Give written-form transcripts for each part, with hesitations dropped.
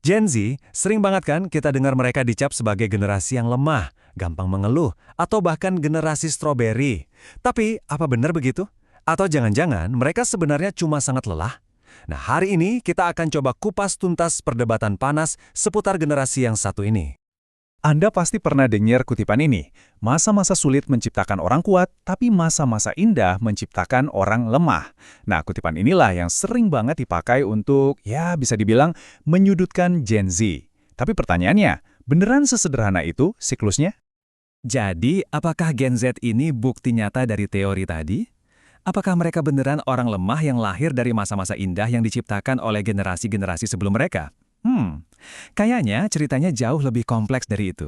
Gen Z, sering banget kan kita dengar mereka dicap sebagai generasi yang lemah, gampang mengeluh, atau bahkan generasi stroberi. Tapi, apa benar begitu? Atau jangan-jangan mereka sebenarnya cuma sangat lelah? Nah, hari ini kita akan coba kupas tuntas perdebatan panas seputar generasi yang satu ini. Anda pasti pernah dengar kutipan ini, masa-masa sulit menciptakan orang kuat, tapi masa-masa indah menciptakan orang lemah. Nah, kutipan inilah yang sering banget dipakai untuk, ya bisa dibilang, menyudutkan Gen Z. Tapi pertanyaannya, beneran sesederhana itu siklusnya? Jadi, apakah Gen Z ini bukti nyata dari teori tadi? Apakah mereka beneran orang lemah yang lahir dari masa-masa indah yang diciptakan oleh generasi-generasi sebelum mereka? Kayaknya ceritanya jauh lebih kompleks dari itu.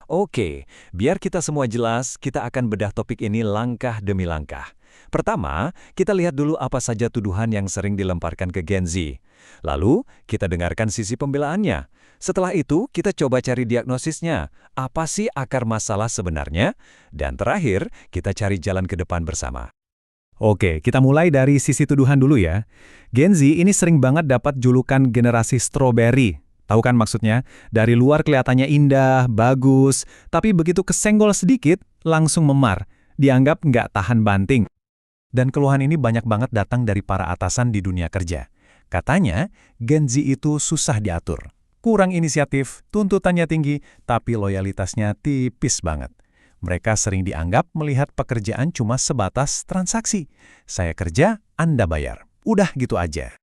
Oke, biar kita semua jelas, kita akan bedah topik ini langkah demi langkah. Pertama, kita lihat dulu apa saja tuduhan yang sering dilemparkan ke Gen Z. Lalu, kita dengarkan sisi pembelaannya. Setelah itu, kita coba cari diagnosisnya. Apa sih akar masalah sebenarnya? Dan terakhir, kita cari jalan ke depan bersama. Oke, kita mulai dari sisi tuduhan dulu ya. Gen Z ini sering banget dapat julukan generasi strawberry. Tahu kan maksudnya? Dari luar kelihatannya indah, bagus, tapi begitu kesenggol sedikit, langsung memar. Dianggap nggak tahan banting. Dan keluhan ini banyak banget datang dari para atasan di dunia kerja. Katanya, Gen Z itu susah diatur. Kurang inisiatif, tuntutannya tinggi, tapi loyalitasnya tipis banget. Mereka sering dianggap melihat pekerjaan cuma sebatas transaksi. Saya kerja, Anda bayar. Udah gitu aja.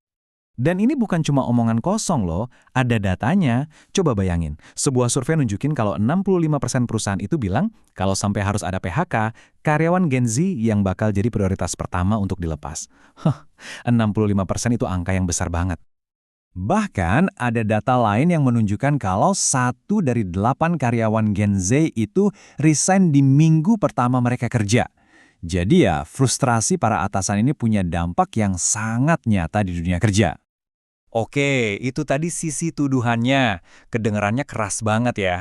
Dan ini bukan cuma omongan kosong loh, ada datanya. Coba bayangin, sebuah survei nunjukin kalau 65% perusahaan itu bilang kalau sampai harus ada PHK, karyawan Gen Z yang bakal jadi prioritas pertama untuk dilepas. 65% itu angka yang besar banget. Bahkan ada data lain yang menunjukkan kalau 1 dari 8 karyawan Gen Z itu resign di minggu pertama mereka kerja. Jadi ya, frustrasi para atasan ini punya dampak yang sangat nyata di dunia kerja. Oke, itu tadi sisi tuduhannya. Kedengarannya keras banget ya.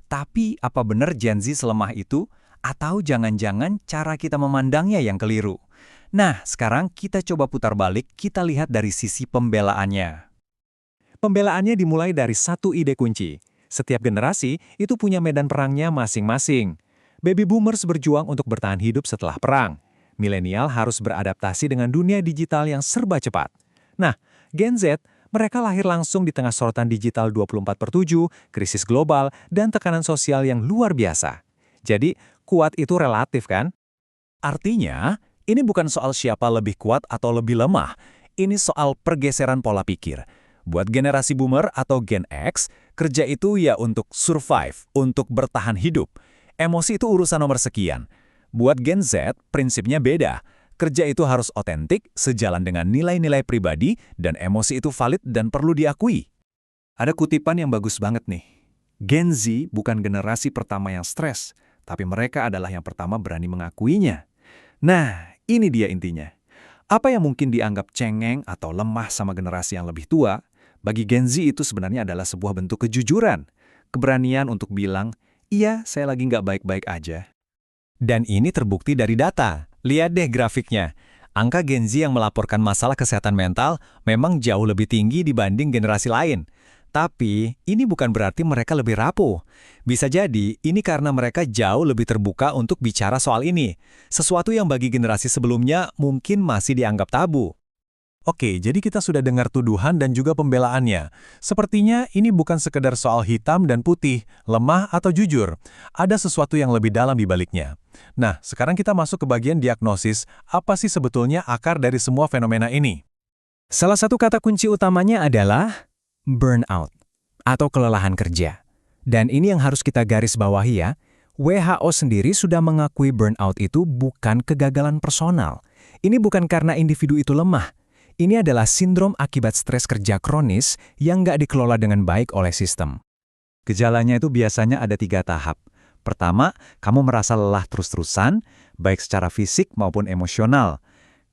Tapi apa benar Gen Z selemah itu? Atau jangan-jangan cara kita memandangnya yang keliru? Nah, sekarang kita coba putar balik, kita lihat dari sisi pembelaannya. Pembelaannya dimulai dari satu ide kunci. Setiap generasi itu punya medan perangnya masing-masing. Baby boomers berjuang untuk bertahan hidup setelah perang. Milenial harus beradaptasi dengan dunia digital yang serba cepat. Nah, Gen Z, mereka lahir langsung di tengah sorotan digital 24/7, krisis global, dan tekanan sosial yang luar biasa. Jadi, kuat itu relatif kan? Artinya, ini bukan soal siapa lebih kuat atau lebih lemah. Ini soal pergeseran pola pikir. Buat generasi boomer atau Gen X, kerja itu ya untuk survive, untuk bertahan hidup. Emosi itu urusan nomor sekian. Buat Gen Z, prinsipnya beda. Kerja itu harus otentik, sejalan dengan nilai-nilai pribadi, dan emosi itu valid dan perlu diakui. Ada kutipan yang bagus banget nih. Gen Z bukan generasi pertama yang stres, tapi mereka adalah yang pertama berani mengakuinya. Nah, ini dia intinya. Apa yang mungkin dianggap cengeng atau lemah sama generasi yang lebih tua, bagi Gen Z itu sebenarnya adalah sebuah bentuk kejujuran. Keberanian untuk bilang, iya, saya lagi nggak baik-baik aja. Dan ini terbukti dari data. Lihat deh grafiknya. Angka Gen Z yang melaporkan masalah kesehatan mental memang jauh lebih tinggi dibanding generasi lain. Tapi, ini bukan berarti mereka lebih rapuh. Bisa jadi, ini karena mereka jauh lebih terbuka untuk bicara soal ini. Sesuatu yang bagi generasi sebelumnya mungkin masih dianggap tabu. Oke, jadi kita sudah dengar tuduhan dan juga pembelaannya. Sepertinya ini bukan sekedar soal hitam dan putih, lemah atau jujur. Ada sesuatu yang lebih dalam di baliknya. Nah, sekarang kita masuk ke bagian diagnosis, apa sih sebetulnya akar dari semua fenomena ini? Salah satu kata kunci utamanya adalah burnout atau kelelahan kerja. Dan ini yang harus kita garis bawahi ya. WHO sendiri sudah mengakui burnout itu bukan kegagalan personal. Ini bukan karena individu itu lemah. Ini adalah sindrom akibat stres kerja kronis yang nggak dikelola dengan baik oleh sistem. Gejalanya itu biasanya ada 3 tahap. Pertama, kamu merasa lelah terus-terusan, baik secara fisik maupun emosional.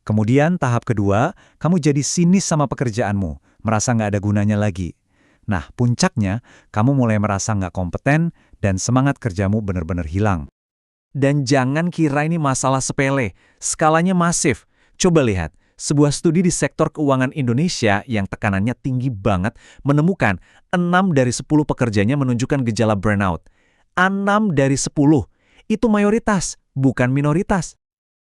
Kemudian tahap kedua, kamu jadi sinis sama pekerjaanmu, merasa nggak ada gunanya lagi. Nah, puncaknya, kamu mulai merasa nggak kompeten dan semangat kerjamu benar-benar hilang. Dan jangan kira ini masalah sepele, skalanya masif. Coba lihat, Sebuah studi di sektor keuangan Indonesia yang tekanannya tinggi banget menemukan 6 dari 10 pekerjanya menunjukkan gejala burnout. 6 dari 10. Itu mayoritas, bukan minoritas.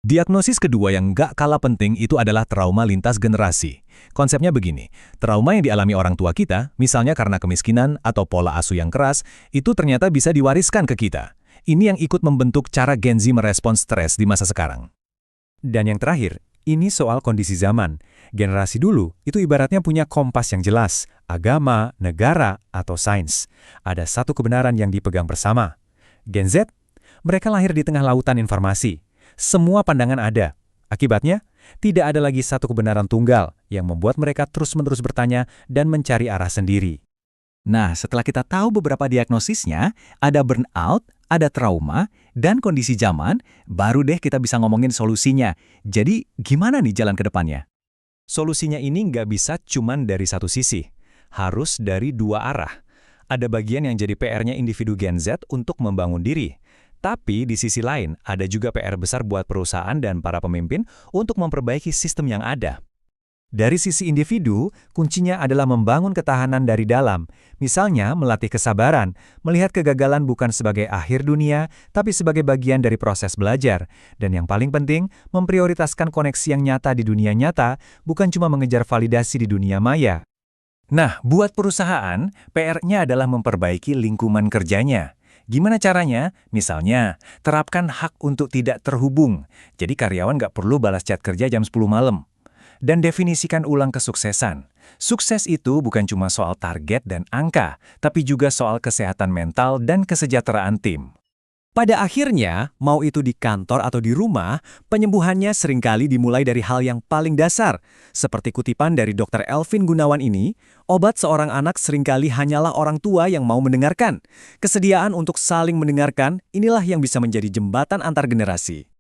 Diagnosis kedua yang nggak kalah penting itu adalah trauma lintas generasi. Konsepnya begini, trauma yang dialami orang tua kita, misalnya karena kemiskinan atau pola asuh yang keras, itu ternyata bisa diwariskan ke kita. Ini yang ikut membentuk cara Gen Z merespons stres di masa sekarang. Dan yang terakhir, ini soal kondisi zaman. Generasi dulu itu ibaratnya punya kompas yang jelas, agama, negara, atau sains. Ada satu kebenaran yang dipegang bersama. Gen Z, mereka lahir di tengah lautan informasi. Semua pandangan ada. Akibatnya, tidak ada lagi satu kebenaran tunggal yang membuat mereka terus-menerus bertanya dan mencari arah sendiri. Nah, setelah kita tahu beberapa diagnosisnya, ada burnout, ada trauma, dan kondisi zaman, baru deh kita bisa ngomongin solusinya. Jadi, gimana nih jalan ke depannya? Solusinya ini nggak bisa cuman dari satu sisi. Harus dari dua arah. Ada bagian yang jadi PR-nya individu Gen Z untuk membangun diri. Tapi di sisi lain, ada juga PR besar buat perusahaan dan para pemimpin untuk memperbaiki sistem yang ada. Dari sisi individu, kuncinya adalah membangun ketahanan dari dalam. Misalnya, melatih kesabaran, melihat kegagalan bukan sebagai akhir dunia, tapi sebagai bagian dari proses belajar. Dan yang paling penting, memprioritaskan koneksi yang nyata di dunia nyata, bukan cuma mengejar validasi di dunia maya. Nah, buat perusahaan, PR-nya adalah memperbaiki lingkungan kerjanya. Gimana caranya? Misalnya, terapkan hak untuk tidak terhubung. Jadi karyawan nggak perlu balas chat kerja jam 10 malam. Dan definisikan ulang kesuksesan. Sukses itu bukan cuma soal target dan angka, tapi juga soal kesehatan mental dan kesejahteraan tim. Pada akhirnya, mau itu di kantor atau di rumah, penyembuhannya seringkali dimulai dari hal yang paling dasar. Seperti kutipan dari Dr. Elvin Gunawan ini, obat seorang anak seringkali hanyalah orang tua yang mau mendengarkan. Kesediaan untuk saling mendengarkan, inilah yang bisa menjadi jembatan antar generasi.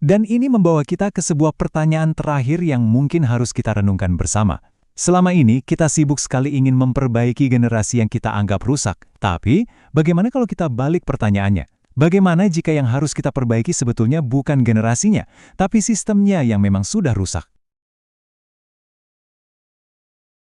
Dan ini membawa kita ke sebuah pertanyaan terakhir yang mungkin harus kita renungkan bersama. Selama ini, kita sibuk sekali ingin memperbaiki generasi yang kita anggap rusak. Tapi, bagaimana kalau kita balik pertanyaannya? Bagaimana jika yang harus kita perbaiki sebetulnya bukan generasinya, tapi sistemnya yang memang sudah rusak?